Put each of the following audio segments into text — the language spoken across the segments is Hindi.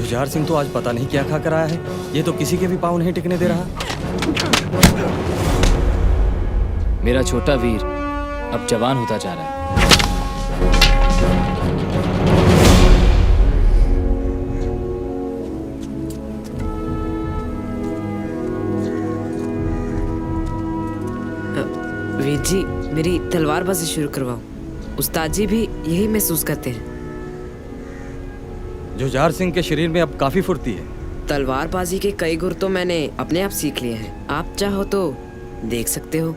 जुझार सिंह तो आज पता नहीं क्या खा कर आया है, ये तो किसी के भी पाँव नहीं टिकने दे रहा। मेरा छोटा वीर अब जवान होता जा रहा है। वीर जी, मेरी तलवारबाजी शुरू करवाओ। उस्ताद जी भी यही महसूस करते हैं। जुझार सिंह के शरीर में अब काफी फुर्ती है। तलवारबाजी के कई गुर तो मैंने अपने आप सीख लिए हैं। आप चाहो तो देख सकते हो।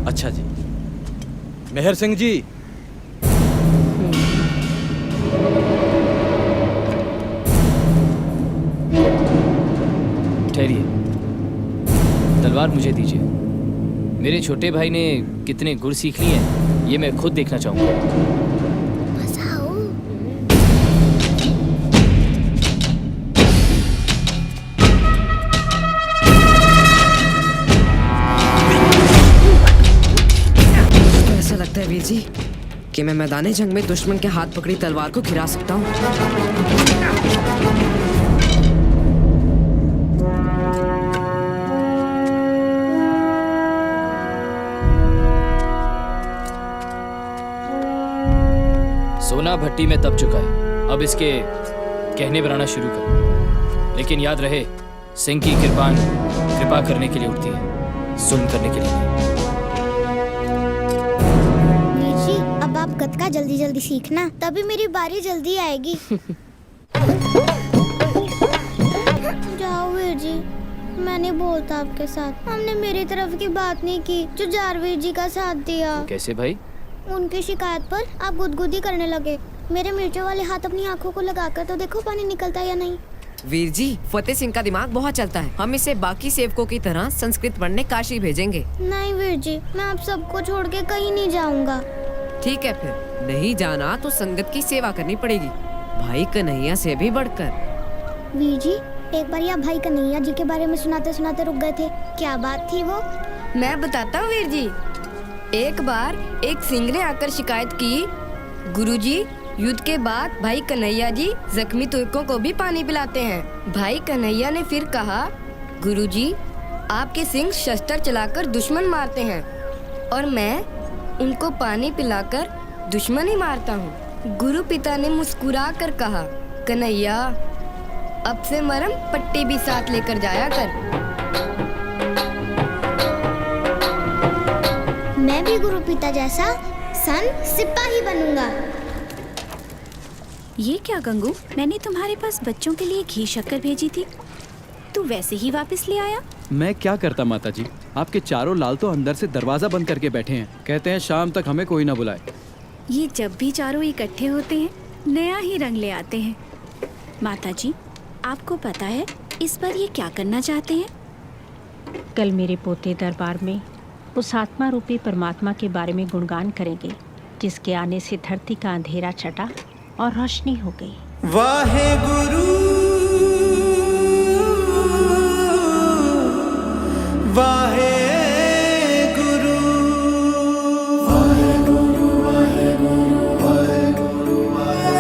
अच्छा जी। मेहर सिंह जी, ठहरिए, तलवार मुझे दीजिए। मेरे छोटे भाई ने कितने गुर सीख लिए हैं ये मैं खुद देखना चाहूंगा। तो ऐसा लगता है वीर जी कि मैं मैदानी जंग में दुश्मन के हाथ पकड़ी तलवार को गिरा सकता हूँ। सोना भट्टी में तप चुका है, अब इसके कहने बनाना शुरू कर। लेकिन याद रहे, सिंह की कृपान कृपा करने के लिए उठती है, जुल्म करने के लिए नहीं। वीर जी, अब आप गतका जल्दी जल्दी सीखना, तभी मेरी बारी जल्दी आएगी। जाओ वीर जी, मैं नहीं बोलता आपके साथ। हमने मेरी तरफ की बात नहीं की, जो जारवीर जी का साथ दिया। कैसे भाई? उनकी शिकायत पर आप गुदगुदी करने लगे। मेरे मिर्चों वाले हाथ अपनी आंखों को लगाकर तो देखो पानी निकलता है या नहीं। वीर जी, फतेह सिंह का दिमाग बहुत चलता है। हम इसे बाकी सेवकों की तरह संस्कृत पढ़ने काशी भेजेंगे। नहीं वीर जी, मैं आप सबको छोड़ के कहीं नहीं जाऊंगा। ठीक है, फिर नहीं जाना तो संगत की सेवा करनी पड़ेगी, भाई कन्हैया से भी बढ़कर। वीर जी, एक बार आप भाई कन्हैया जी के बारे में सुनाते सुनाते रुक गए थे, क्या बात थी वो? मैं बताता हूँ वीर जी। एक बार एक सिंह ने आकर शिकायत की, गुरुजी, युद्ध के बाद भाई कन्हैया जी जख्मी तुर्कों को भी पानी पिलाते हैं। भाई कन्हैया ने फिर कहा, गुरुजी, आपके सिंह शस्त्र चलाकर दुश्मन मारते हैं और मैं उनको पानी पिलाकर दुश्मन ही मारता हूँ। गुरु पिता ने मुस्कुरा कर कहा, कन्हैया, अब से मरहम पट्टी भी साथ लेकर जाया कर। मैं भी गुरु पिता जैसा सन सिपाही बनूंगा। ये क्या गंगू, मैंने तुम्हारे पास बच्चों के लिए घी शक्कर भेजी थी, तू वैसे ही वापस ले आया। मैं क्या करता माता जी, आपके चारों लाल तो अंदर से दरवाजा बंद करके बैठे हैं, कहते हैं शाम तक हमें कोई ना बुलाए। ये जब भी चारों इकट्ठे होते हैं नया ही रंग ले आते हैं। माता जी, आपको पता है इस बार ये क्या करना चाहते हैं? कल मेरे पोते दरबार में उस आत्मा रूपी परमात्मा के बारे में गुणगान करेंगे, जिसके आने से धरती का अंधेरा छटा और रोशनी हो गई। वाहे गुरु वाहे गुरु वाहे गुरु वाहे गुरु वाहे गुरु वाहे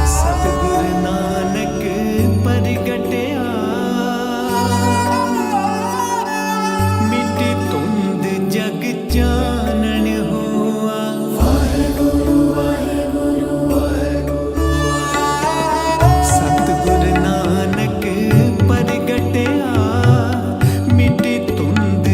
सतगुरु नानक परगटया मिटी तुंद जग चानन हुआ। वाहे गुरु वाहे गुरु वाहे गुरु सतगुरु नानक परगटया मिटी तुंद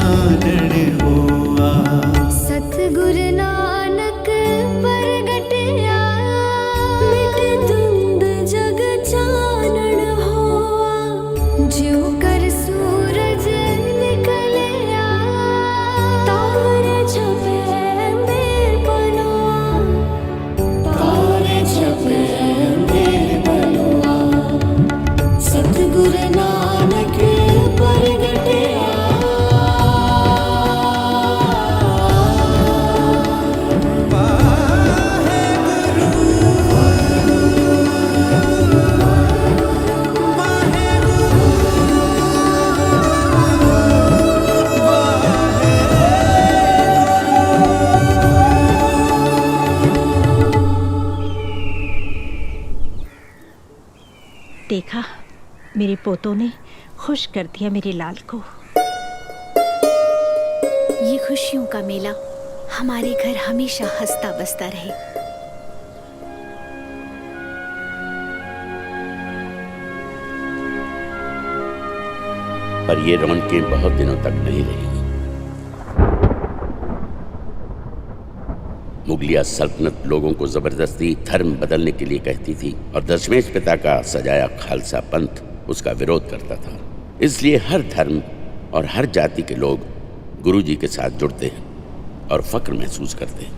चानण हुआ। सतगुरु नानक प्रगटया मिट धुंध जग चानण हुआ। ज्यों कर सूरज निकलया तारे छपे अंधेर बनवा। तारे छपे अंधेर बनवा। सतगुरु नानक प्रगटया। देखा, मेरे पोतों ने खुश कर दिया मेरे लाल को। ये खुशियों का मेला हमारे घर हमेशा हंसता बसता रहे। पर ये रौनकें बहुत दिनों तक नहीं रही। मुगलिया सल्तनत लोगों को जबरदस्ती धर्म बदलने के लिए कहती थी और दशमेश पिता का सजाया खालसा पंथ उसका विरोध करता था। इसलिए हर धर्म और हर जाति के लोग गुरुजी के साथ जुड़ते हैं और फक्र महसूस करते हैं।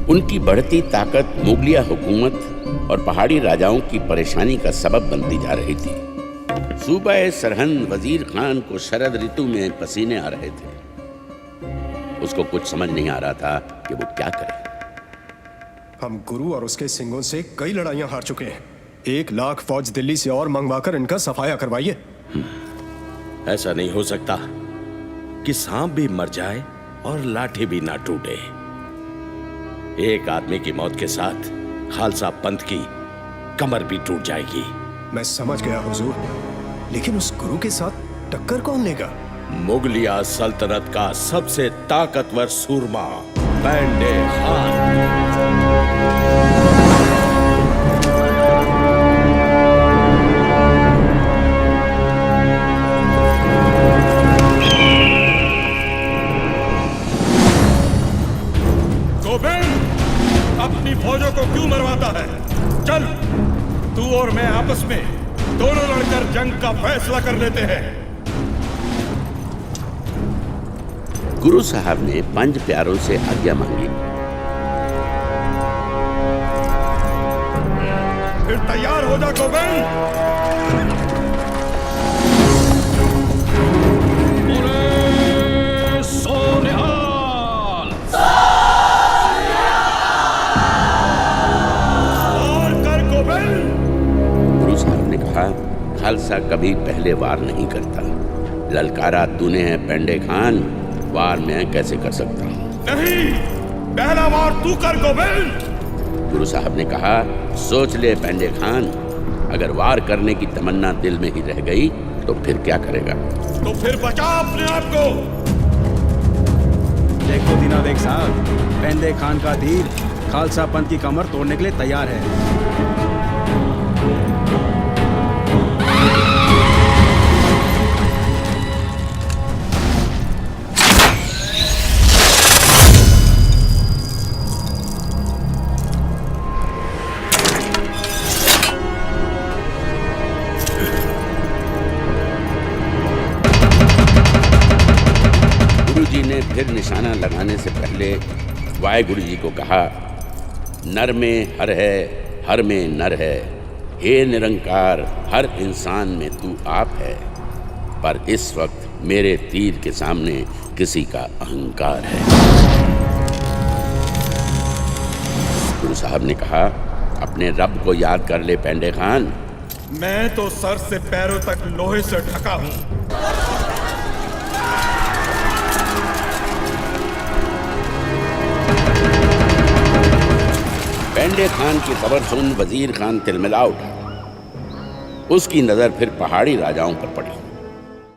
उनकी बढ़ती ताकत मुगलिया हुकूमत और पहाड़ी राजाओं की परेशानी का सबब बनती जा रही थी। सूबा सरहंद वजीर खान को शरद ऋतु में पसीने आ रहे थे। उसको कुछ समझ नहीं आ रहा था कि वो क्या करे। हम गुरु और उसके सिंगों से कई लड़ाइयां हार चुके हैं। 1 लाख फौज दिल्ली से और मंगवाकर इनका सफाया करवाइए। ऐसा नहीं हो सकता कि सांप भी मर जाए और लाठी भी ना टूटे। एक आदमी की मौत के साथ खालसा पंथ की कमर भी टूट जाएगी। मैं समझ गया हुजूर, लेकिन उस गुरु के साथ टक्कर कौन लेगा? मुगलिया सल्तनत का सबसे ताकतवर सूरमा पेंडे खान। गोविंद, अपनी फौजों को क्यों मरवाता है? चल, तू और मैं आपस में दोनों लड़कर जंग का फैसला कर लेते हैं। गुरु साहब ने 5 प्यारों से आज्ञा मांगी। फिर तैयार हो जा गोविंद। और कर गोविंद। गुरु साहब ने कहा, खालसा कभी पहले वार नहीं करता। ललकारा तूने है पेंडे खान, वार मैं कैसे कर सकता हूँ? नहीं, पहला वार तू कर गोविंद। गुरु साहब ने कहा, सोच ले पेंडे खान, अगर वार करने की तमन्ना दिल में ही रह गई तो फिर क्या करेगा? तो फिर बचा अपने आप को। देखो दीना बेग साहब, पेंडे खान का तीर खालसा पंथ की कमर तोड़ने के लिए तैयार है। फिर निशाना लगाने से पहले वाहेगुरु जी को कहा, नर में हर है, हर में नर है। हे निरंकार, हर इंसान में तू आप है, पर इस वक्त मेरे तीर के सामने किसी का अहंकार है। गुरु साहब ने कहा, अपने रब को याद कर ले पेंडे खान। मैं तो सर से पैरों तक लोहे से ढका हूं। पेंडे खान की खबर सुन वजीर खान तिलमिला उठा। उसकी नजर फिर पहाड़ी राजाओं पर पड़ी।